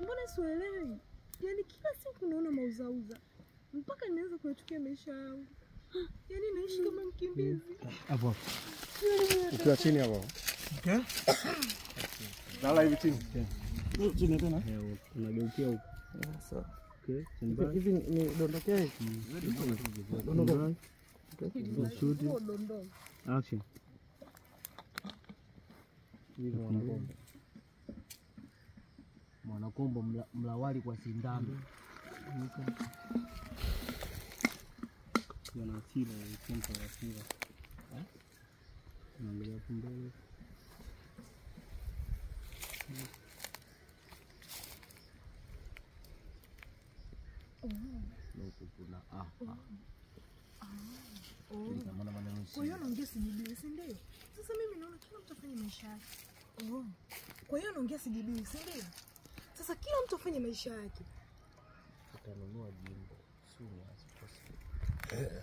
Mbona sielewi? Yaani kila siku naona mauzauza. Mpaka nianza kuyachukia maisha yangu. Yaani naishi kama mkimbizi. Hapo. Ukiwa chini hapo. Okay. Lala hivi chini. Ndio chini tena. Unageukia huko. Sawa. Okay. Hivi ni dondokea hivi. Dondoka. Okay. Shoot. Action. Hivi wanakomba. Mwanakombo mlawali kwa sindano. Yana hasira, ikiamka hasira. Naangalia mbele. Kuna Kwa hiyo naongea sijibiwi, si ndio? Sasa mimi naona kila mtu afanye maisha yake. Kwa hiyo naongea sijibiwi, si ndio? Sasa kila mtu afanye maisha yake. Utanunua jimbo soon as possible.